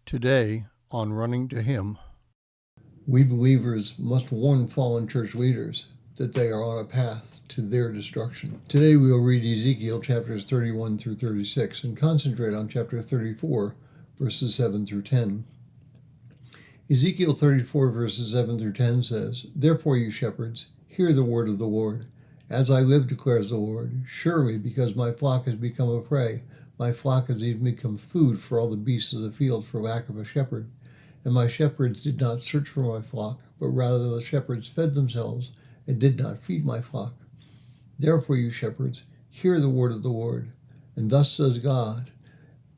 Today on Running to Him. We believers must warn fallen church leaders that they are on a path to their destruction. Today we will read Ezekiel chapters 31 through 36 and concentrate on chapter 34, verses 7 through 10. Ezekiel 34 verses 7 through 10 says, "Therefore, you shepherds, hear the word of the Lord. As I live, declares the Lord, surely because my flock has become a prey, my flock has even become food for all the beasts of the field for lack of a shepherd. And my shepherds did not search for my flock, but rather the shepherds fed themselves and did not feed my flock. Therefore, you shepherds, hear the word of the Lord. And thus says God,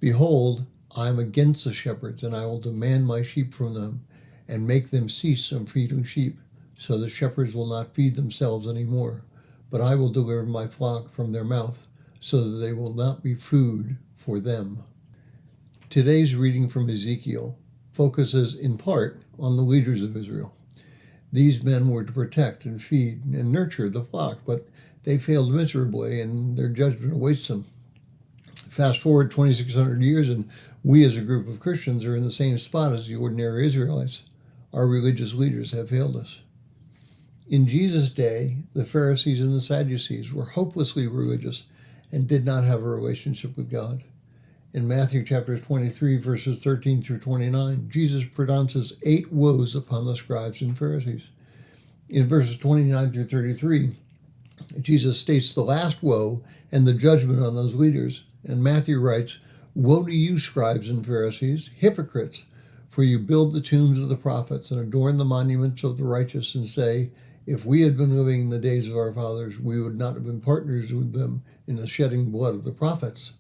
Behold, I am against the shepherds, and I will demand my sheep from them, and make them cease from feeding sheep, so the shepherds will not feed themselves any more. But I will deliver my flock from their mouth, so that they will not be food for them." Today's reading from Ezekiel focuses in part on the leaders of Israel. These men were to protect and feed and nurture the flock, but they failed miserably and their judgment awaits them. Fast forward 2,600 years and we as a group of Christians are in the same spot as the ordinary Israelites. Our religious leaders have failed us. In Jesus' day, the Pharisees and the Sadducees were hopelessly religious and did not have a relationship with God. In Matthew chapter 23, verses 13 through 29, Jesus pronounces 8 woes upon the scribes and Pharisees. In verses 29 through 33, Jesus states the last woe and the judgment on those leaders. And Matthew writes, "Woe to you, scribes and Pharisees, hypocrites, for you build the tombs of the prophets and adorn the monuments of the righteous and say, if we had been living in the days of our fathers, we would not have been partners with them in the shedding blood of the prophets.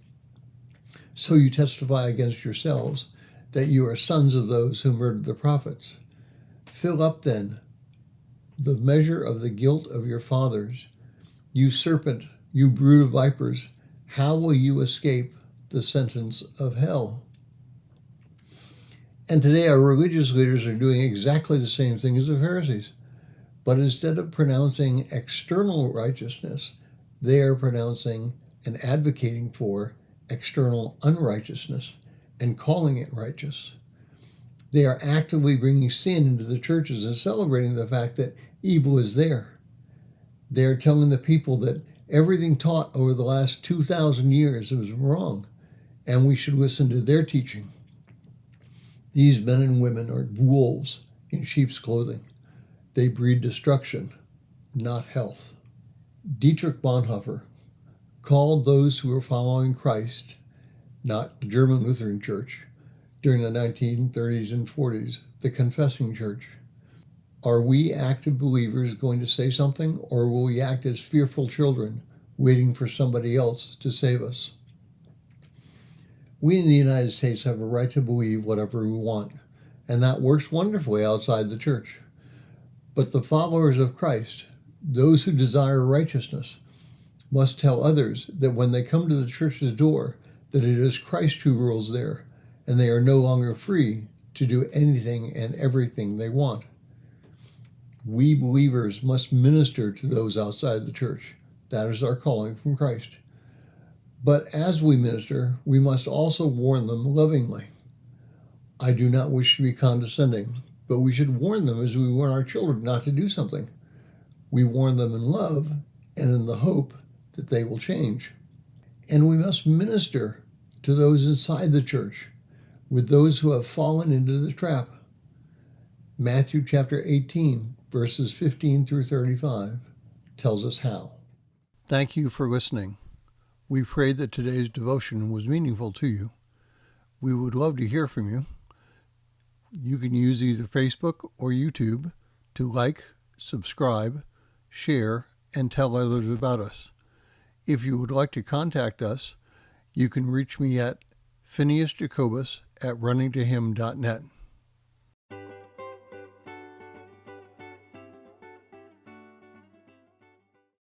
So you testify against yourselves that you are sons of those who murdered the prophets. Fill up then the measure of the guilt of your fathers. You serpent, you brood of vipers, how will you escape the sentence of hell?" And today our religious leaders are doing exactly the same thing as the Pharisees. But instead of pronouncing external righteousness, they are pronouncing and advocating for external unrighteousness and calling it righteous. They are actively bringing sin into the churches and celebrating the fact that evil is there. They are telling the people that everything taught over the last 2,000 years was wrong, and we should listen to their teaching. These men and women are wolves in sheep's clothing. They breed destruction, not health. Dietrich Bonhoeffer called those who were following Christ, not the German Lutheran Church, during the 1930s and 40s, the confessing church. Are we active believers going to say something, or will we act as fearful children, waiting for somebody else to save us? We in the United States have a right to believe whatever we want, and that works wonderfully outside the church. But the followers of Christ, those who desire righteousness, must tell others that when they come to the church's door, that it is Christ who rules there, and they are no longer free to do anything and everything they want. We believers must minister to those outside the church. That is our calling from Christ. But as we minister, we must also warn them lovingly. I do not wish to be condescending, but we should warn them as we warn our children not to do something. We warn them in love and in the hope that they will change. And we must minister to those inside the church, with those who have fallen into the trap. Matthew chapter 18, verses 15 through 35, tells us how. Thank you for listening. We pray that today's devotion was meaningful to you. We would love to hear from you. You can use either Facebook or YouTube to like, subscribe, share, and tell others about us. If you would like to contact us, you can reach me at phineasjacobus@runningtohim.net.